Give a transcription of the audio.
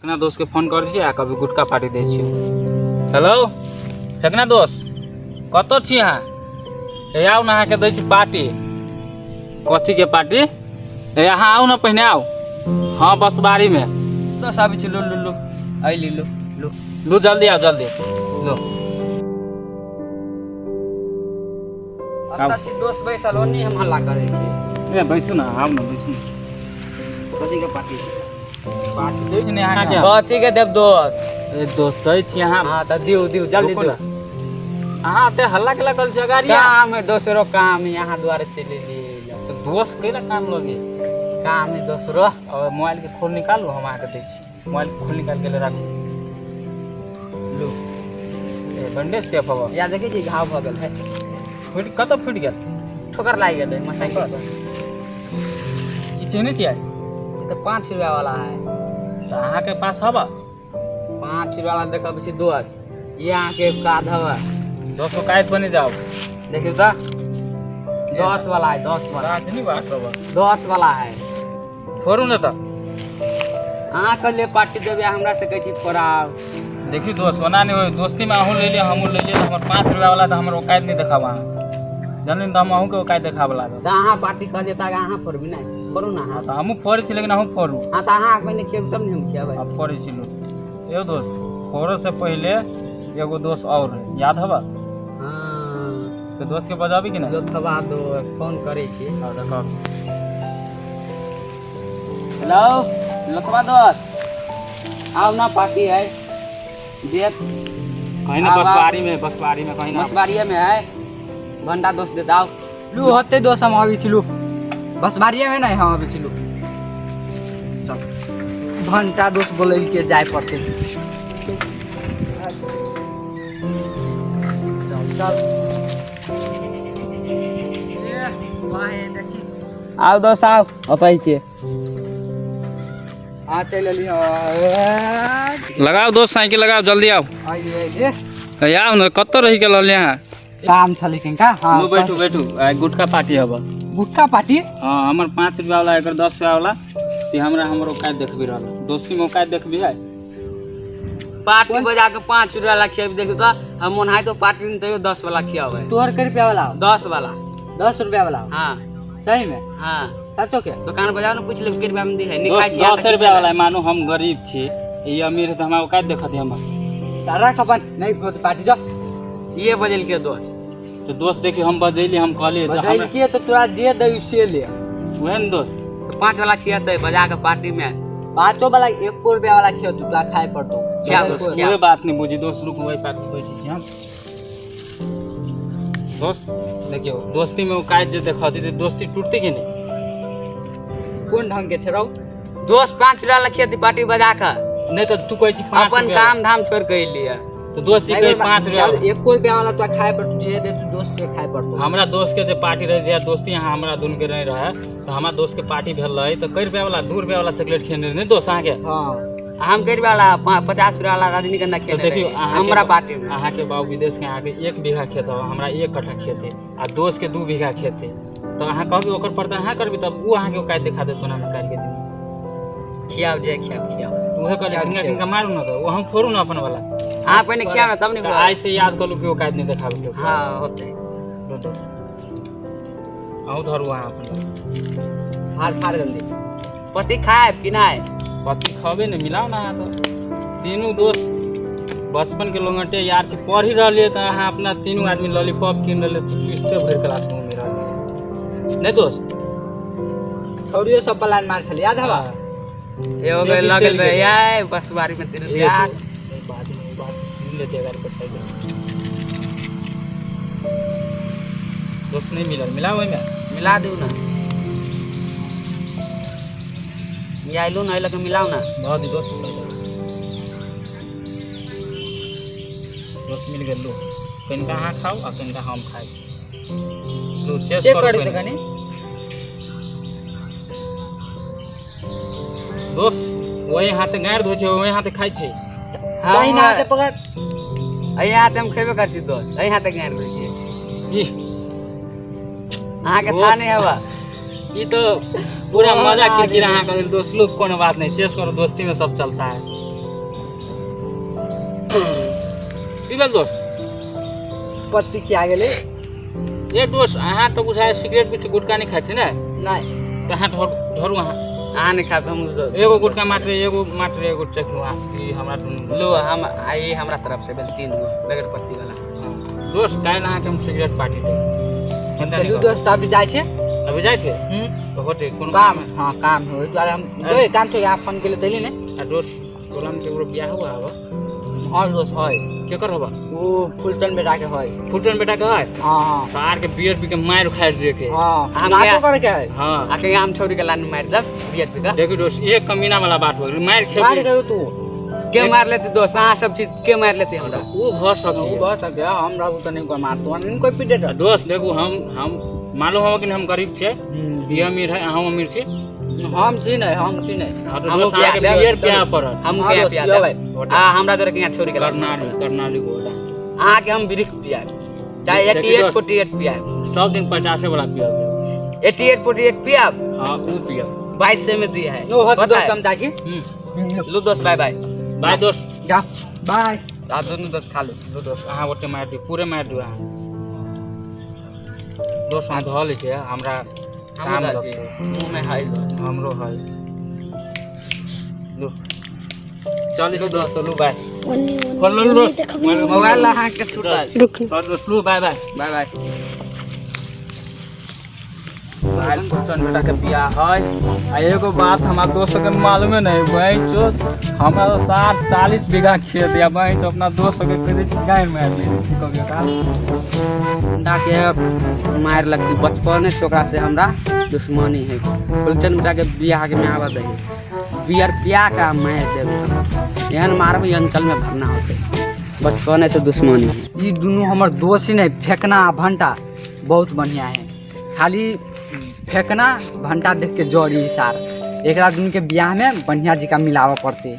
फेकना दोस्त के फोन कर छियै आ कभी गुटका पार्टी दै छियै। हेलो फेकना दोस्त कतऽ छी अहाँ? हे आउ ने अहाँके दै छी पार्टी। कथी के पार्टी? हे अहाँ आउ ने पहिने आउ। हाँ बस बारी में दोस्त आबि छी। लो लो लो आइली लो लो लो जल्दी आओ जल्दी लो। अत्ता छी दोस्त बैसल ओनी हम हल्ला करै छी। ए बैसू ना आउ ना बैसू। कथी के पार्टी? पार्टी दै छी ने अहाँ के। कथी के देब दोस्त? ए दोस्त दै छी अहाँ। हां त दिउ दिउ जल्दी दिउ। अहाँ ते हल्ला के लगल छै गाड़ी। काम है दोसरो काम यहाँ द्वारे चले लिए। तो दोस्त केला काम लगे काम है दोसरो। और मोबाइल के खोल निकालू हम अहाँ के दै छी। मोबाइल के खोल निकाल के ले राखू। लो ए बैंडेज टेप हवा। या देखे छी घाव भ गेल है। फुट कत फुट गेल? ठोकर लाग गेल है मोटरसाइकिल पर। ई चेने छियै? ये तो 5 रुपया वाला है। तो अहाँ के पास हवा? 5 रुपया वाला देखब छी दोस्त। ये अहाँ के काद हवा। 200 कायत बने जाओ। देखियो त 10 वाला है 10 वाला। राजनी बात हवा। 10 वाला है। फोड़ू न त। अहाँ के लिए पार्टी देबे हमरा से कहै छी फोड़ाओ। देखियो दोस्त ओना नहीं हो दोस्ती में अहू ले लिए हमहू ले लिए हमर 5 रुपया वाला त हमर औकात नहीं देखावा। जानलिन त हम अहू के औकात देखाव लागल। त अहाँ पार्टी कर देता अहाँ फोड़बी नहीं। फोड़ू ना हां। त हमहू फोड़े छी लेकिन अहू फोड़ू। हां त अहाँ अपने खेब तब नहीं हम खेबै। अब फोड़े छी लो। ए दोस्त फोड़े से पहले एगो दोस्त और याद हवा? हां तो दोस्त के बजाबी कि नहीं? लोथवा दो फोन करे छी। हां देखो। हेलो लोथवा दोस्त आओ ना पार्टी है। देख कहीं ना बसवारी में कहीं ना बसवारिया में है। भंडा दोस्त दे दाओ। लू होते दोस्त हम आबी छिलू। बसवारिया में नहीं हम आबी छिलू। चल भंटा दोस्त बोले के जाय पड़ते। चल ये वाहे देखी आओ दोस्त आओ अपै छी। हां चल ली। लगाओ दोस्त साइकिल लगाओ जल्दी आओ। आइए आओ न कत रही के लले यहाँ? काम छले किनका। हां लो बैठू बैठू आ गुटका पार्टी हबा। गुटका पार्टी? हां हमर 5 रुपया वाला एकर 10 रुपया वाला ते हमरा हमरो औकात देखबी रहल। दोस्ती में औकात देखबी है। पार्टी बजा के 5 रुपया वाला खियाबी देखियो त हम मन है तो पार्टी में तो 10 वाला खियावे। तोहर के रुपया वाला? 10 वाला। 10 रुपया वाला? हां सही में? हां सचो के? दुकान बजाओ न पूछ ले के रुपया में दी है। निकाय छी 10 रुपया वाला मानो हम गरीब छी ये अमीर है तो हमरा औकात देखत है हम। सारा खपन नहीं पार्टी जा। ये बदल के दोस्त तो दोस्त देखियो हम बजैली हम कहली तो बदल के तो तोरा जे दे से ले। वहन दोस्त तो 5 वाला खियाते बजा के पार्टी में। 5 वाला 1 रुपया वाला खियो तू खाए पड़तो। क्या कोई बात नहीं बुझी दोस्त रुक वही पार्टी बैठी हम। दोस्त देखियो दोस्ती में औकात जे देखती तो दोस्ती टूटती कि नहीं? कौन ढंग के छरौ? दोस्त 5 रुपया वाला खियाती पार्टी बजा के। नहीं तो तू कहै छी 5 अपन काम धाम छोड़ के लिए। तो दोस्त जी के 5 रुपया 1 रुपया वाला तो खाए पर तुझे दे तू दोस्त से खाए पर। हमरा दोस्त के जे पार्टी रहे जे दोस्ती यहाँ हमरा दुन के नहीं रहे तो हमरा दोस्त के पार्टी भेल रहे तो कई रुपया वाला 2 रुपया वाला चॉकलेट खेने नहीं दोस्त आके। हां हम कई वाला 50 रुपया वाला रजनीगंधा खेने। देखियो हमरा पार्टी में अहाँ के बाबू विदेश के आके 1 बीघा खेत हो हमरा 1 कट्ठा खेत है आ दोस्त के 2 बीघा खेत है तो अहाँ कहबी ओकर पड़ता अहाँ करबी तब उ अहाँ के औकात दिखा देत ना काल के दिन। खियाओ जे खियाओ उहे कहले किनका मारू ना तो वो हम फोड़ू ना अपन वाला। हां पहले खियाओ ना तब नहीं आज से याद करू कि औकात नहीं दिखाबे के। हां होते आउ धरू वहां अपन फाड़ जल्दी। पति खाए कि नहीं? पति खाबे ने मिलाओ ना तो तीनों दोस्त बचपन के लोगटे यार से पढ़ ही रहलिए तो अहाँ अपना तीनों आदमी लॉलीपॉप किन रहले तो चुस्ते भर क्लास में रहलिए नहीं दोस्त? छोड़ियो सब प्लान मार छले याद हवा? ये हो गए लगल रहे यार बस बारी में तेरे यार बात सुन लेते अगर कुछ है दोस्त नहीं मिला वही में मिला दू ना। आइलू ना लगे मिलाओ ना। बहुत दोस्त मिल गए लो कनिका अहाँ खाओ और कनिका हम खाए लो चेक कर दे कनी दोस्त वही हाथे गाड़ धो छे वही हाथे खाइ छे। दाहिने हाथे पकड़ अई हाथे हम खेबे कर छी दोस्त अई हाथे गाड़ धो छी। ई अहाँ के था नहीं हवा ये तो पूरा मजा किरकिरा अहाँ का दोस्त लोग कोनो बात नहीं चेस करो दोस्ती में सब चलता है। की भेल दोस्त पत्ती खिया गेले ये दोस्त अहाँ तो बुझाए सिगरेट पीछे गुटखा नहीं खाए थे ना नहीं कहाँ धरू अहाँ अहाँ नहीं खाब हम एगो गुटखा मात्र एगो चखलू अहाँ ई हमरा लो हम आई हमरा तरफ से भेल 3 गो बगैर पत्ती वाला दोस्त काल्हि अहाँके हम सिगरेट पार्टी देब चलू दोस्त अभी जाइ छै अभी जाइ छै तो होते कोनो काम हाँ काम हो द्वारा हम तो काम छै आप फोन केले देली ने आ दोस्त गोलाम के एगो बियाह हुआ हवा हाँ दोस्त है केकर हवा वो फुलटन बेटा के है फुलचंद बेटा के है हाँ हाँ सार के बियर पी के मार खाए दे के हाँ हम नाटो करे के है हां आके हम छोड़ी के लान मार दब बियर पी का देखो दोस्त एक कमीना वाला बात हो गई मार खे मार के तू के मार लेते दोस्त अहाँ सब चीज के मार लेते हमरा वो भ सके वो बस सके हमरा तो नहीं कोई मार तो नहीं कोई पीटे तो दोस्त देखो हम मालूम हो कि हम गरीब छे ये अमीर है हम अमीर छी हम छी नहीं हम के बियर पिया पर हम के पिया दे आ हमरा तोरे के छोड़ी के करनाली गोड़ा आ के हम बिरिक पिया चाहे 88 48 पिया 100 दिन 50 वाला पिया 88 48 पिया हां वो पिया 2200 में दी है नो हत दोस्त हम जाची लो दोस्त बाय बाय बाय दोस्त जा बाय आ दोनों दोस्त खा लो दोस्त अहाँ ओते मार दी पूरे मार दू अहाँ दोस्त हाथ धो लै छै हमरा काम मुंह में हाय हमरो है लो चल इस दोस्त लो बाय खोल लो दोस्त मोबाइल अहाँ के छूटा दोस्त लो बाय बाय बाय बाय भाई फुलचंद बेटा के बियाह है आ एगो बात हमारा दोस्त के मालूम नहीं भाई जो हमारा 40 बीघा खेत या भाई जो अपना दोस्त के क्रेडिट गाय मार ले कभी का अंडा के मार लगती बचपन से ओकरा से हमरा दुश्मनी है फुलचंद बेटा के बियाह के में आवा दे बियर पिया का मार देब एहन मारब अंचल में भरना होते बचपन से दुश्मनी है ई दोनों हमर दोस्त ही नहीं फेंकना भंटा बहुत बढ़िया है खाली फेंकना भंटा देख के जोड़ी सार एक दुन के बियाह में बढ़िया जी का मिलावा पड़ते